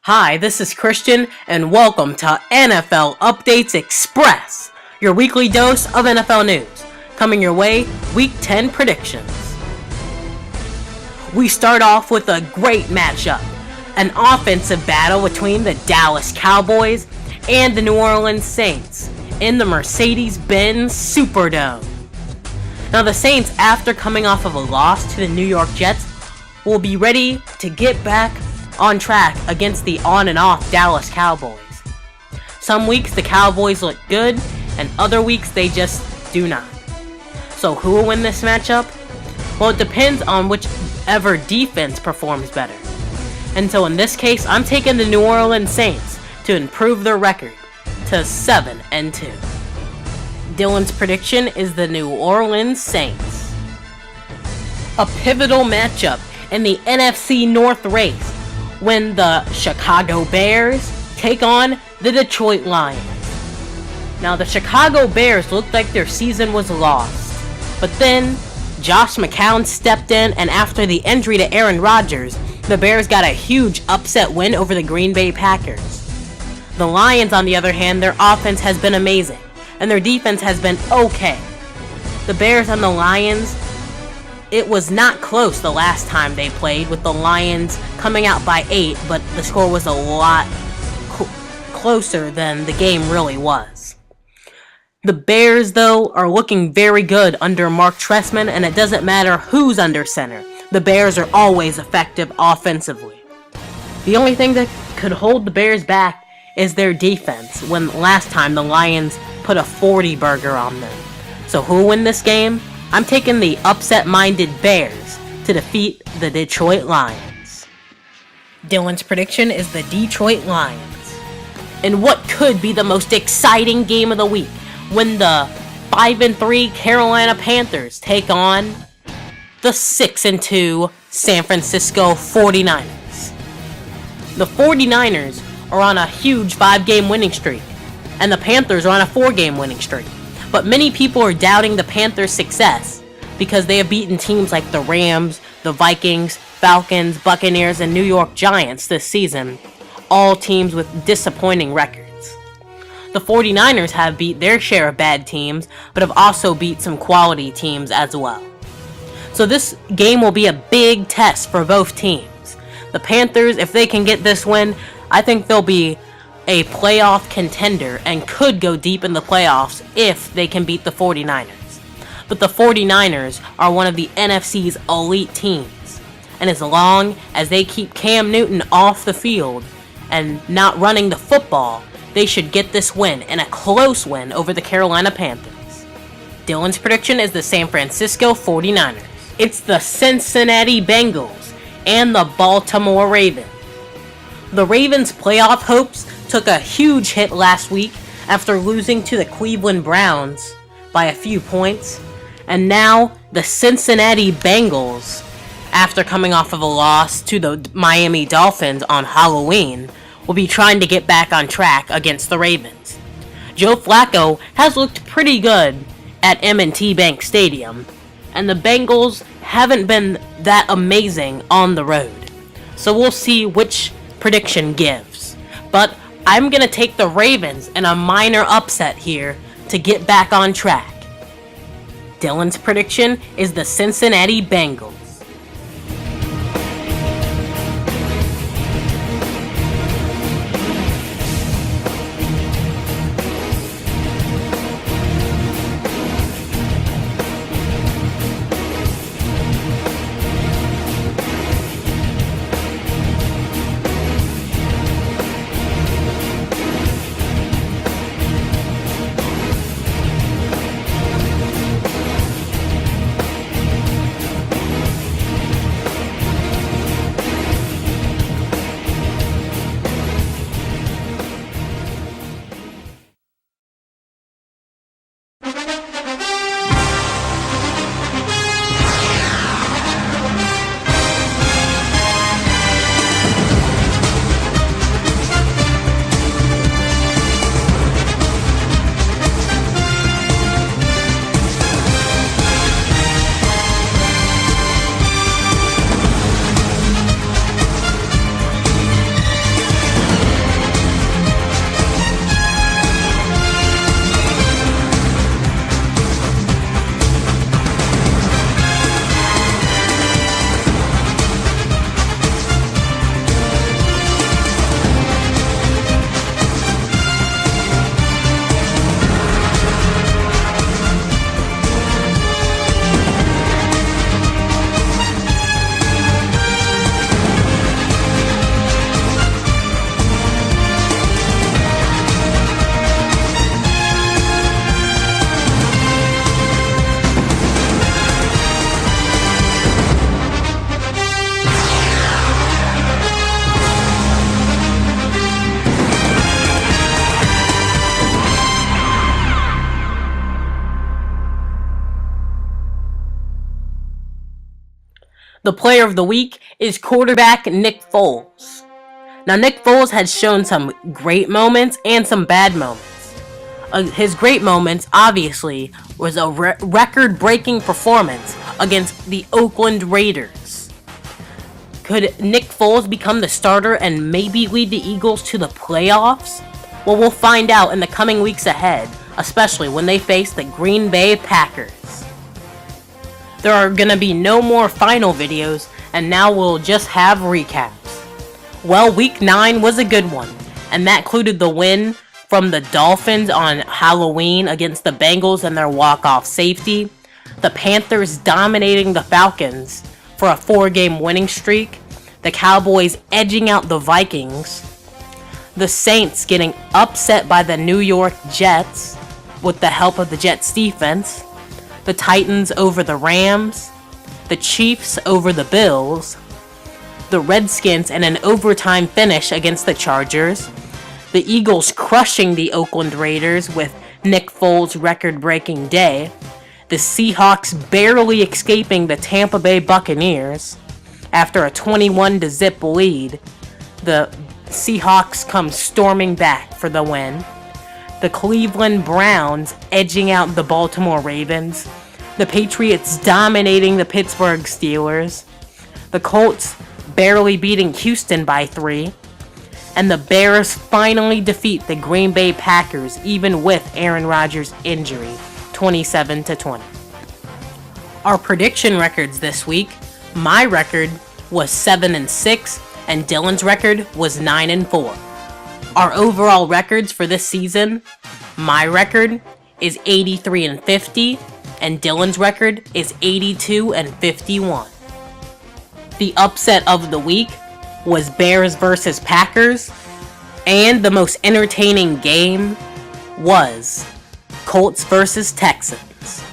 Hi, this is Christian, and welcome to NFL Updates Express, your weekly dose of NFL news, coming your way, Week 10 predictions. We start off with a great matchup, an offensive battle between the Dallas Cowboys and the New Orleans Saints in the Mercedes-Benz Superdome. Now the Saints, after coming off of a loss to the New York Jets, will be ready to get back on track against the on and off Dallas Cowboys. Some weeks the Cowboys look good, and other weeks they just do not. So who will win this matchup? Well, it depends on whichever defense performs better. And so in this case, I'm taking the New Orleans Saints to improve their record to 7-2. Dylan's prediction is the New Orleans Saints. A pivotal matchup in the NFC North race when the Chicago Bears take on the Detroit Lions. Now, the Chicago Bears looked like their season was lost, but then Josh McCown stepped in, and after the injury to Aaron Rodgers, the Bears got a huge upset win over the Green Bay Packers. The Lions, on the other hand, their offense has been amazing, and their defense has been okay. The Bears and the Lions, it was not close the last time they played, with the Lions coming out by 8, but the score was a lot closer than the game really was. The Bears, though, are looking very good under Mark Trestman, and it doesn't matter who's under center. The Bears are always effective offensively. The only thing that could hold the Bears back is their defense, when last time the Lions put a 40 burger on them. So who will win this game? I'm taking the upset-minded Bears to defeat the Detroit Lions. Dylan's prediction is the Detroit Lions. In what could be the most exciting game of the week, when the 5-3 Carolina Panthers take on the 6-2 San Francisco 49ers. The 49ers are on a huge 5-game winning streak, and the Panthers are on a 4-game winning streak. But many people are doubting the Panthers' success because they have beaten teams like the Rams, the Vikings, Falcons, Buccaneers, and New York Giants this season, all teams with disappointing records. The 49ers have beat their share of bad teams, but have also beat some quality teams as well. So this game will be a big test for both teams. The Panthers, if they can get this win, I think they'll be a playoff contender and could go deep in the playoffs if they can beat the 49ers. But the 49ers are one of the NFC's elite teams, and as long as they keep Cam Newton off the field and not running the football, they should get this win, and a close win over the Carolina Panthers. Dylan's prediction is the San Francisco 49ers. It's the Cincinnati Bengals and the Baltimore Ravens. The Ravens' playoff hopes took a huge hit last week after losing to the Cleveland Browns by a few points, and now the Cincinnati Bengals, after coming off of a loss to the Miami Dolphins on Halloween, will be trying to get back on track against the Ravens. Joe Flacco has looked pretty good at M&T Bank Stadium, and the Bengals haven't been that amazing on the road. So we'll see which prediction gives. But I'm going to take the Ravens in a minor upset here to get back on track. Dylan's prediction is the Cincinnati Bengals. The player of the week is quarterback Nick Foles. Now, Nick Foles has shown some great moments and some bad moments. His great moments, obviously, was a record-breaking performance against the Oakland Raiders. Could Nick Foles become the starter and maybe lead the Eagles to the playoffs? Well, we'll find out in the coming weeks ahead, especially when they face the Green Bay Packers. There are going to be no more final videos, and now we'll just have recaps. Well, Week 9 was a good one, and that included the win from the Dolphins on Halloween against the Bengals and their walk-off safety, the Panthers dominating the Falcons for a 4-game winning streak, the Cowboys edging out the Vikings, the Saints getting upset by the New York Jets with the help of the Jets defense, the Titans over the Rams, the Chiefs over the Bills, the Redskins in an overtime finish against the Chargers, the Eagles crushing the Oakland Raiders with Nick Foles' record-breaking day, the Seahawks barely escaping the Tampa Bay Buccaneers after a 21-0 lead. The Seahawks come storming back for the win, the Cleveland Browns edging out the Baltimore Ravens, the Patriots dominating the Pittsburgh Steelers, the Colts barely beating Houston by 3, and the Bears finally defeat the Green Bay Packers even with Aaron Rodgers' injury, 27-20. Our prediction records this week: my record was 7-6, and Dylan's record was 9-4. Our overall records for this season: my record is 83-50, and Dylan's record is 82-51. The upset of the week was Bears versus Packers, and the most entertaining game was Colts versus Texans.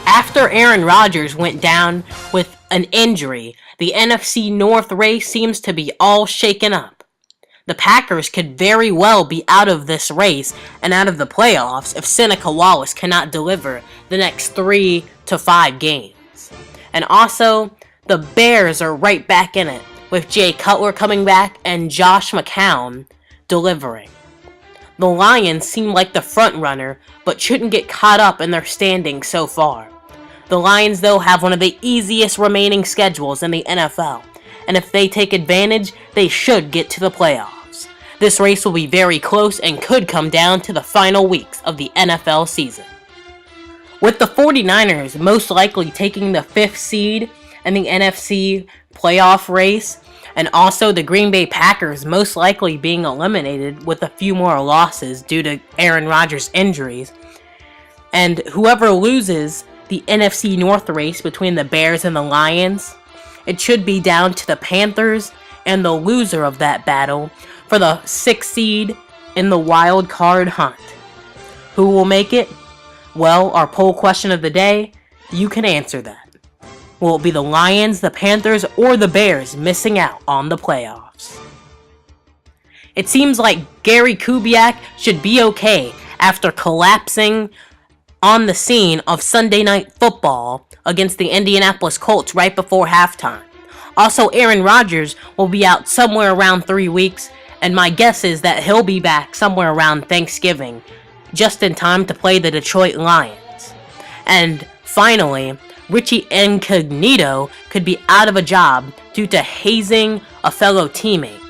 After Aaron Rodgers went down with an injury, the NFC North race seems to be all shaken up. The Packers could very well be out of this race and out of the playoffs if Seneca Wallace cannot deliver the next 3 to 5 games. And also, the Bears are right back in it, with Jay Cutler coming back and Josh McCown delivering. The Lions seem like the front runner, but shouldn't get caught up in their standings so far. The Lions, though, have one of the easiest remaining schedules in the NFL, and if they take advantage, they should get to the playoffs. This race will be very close and could come down to the final weeks of the NFL season. With the 49ers most likely taking the 5th seed in the NFC playoff race, and also the Green Bay Packers most likely being eliminated with a few more losses due to Aaron Rodgers' injuries, and whoever loses the NFC North race between the Bears and the Lions, it should be down to the Panthers and the loser of that battle for the 6th seed in the wild card hunt. Who will make it? Well, our poll question of the day, you can answer that. Will it be the Lions, the Panthers, or the Bears missing out on the playoffs? It seems like Gary Kubiak should be okay after collapsing on the scene of Sunday Night Football against the Indianapolis Colts right before halftime. Also, Aaron Rodgers will be out somewhere around 3 weeks, and my guess is that he'll be back somewhere around Thanksgiving, just in time to play the Detroit Lions. And finally, Richie Incognito could be out of a job due to hazing a fellow teammate.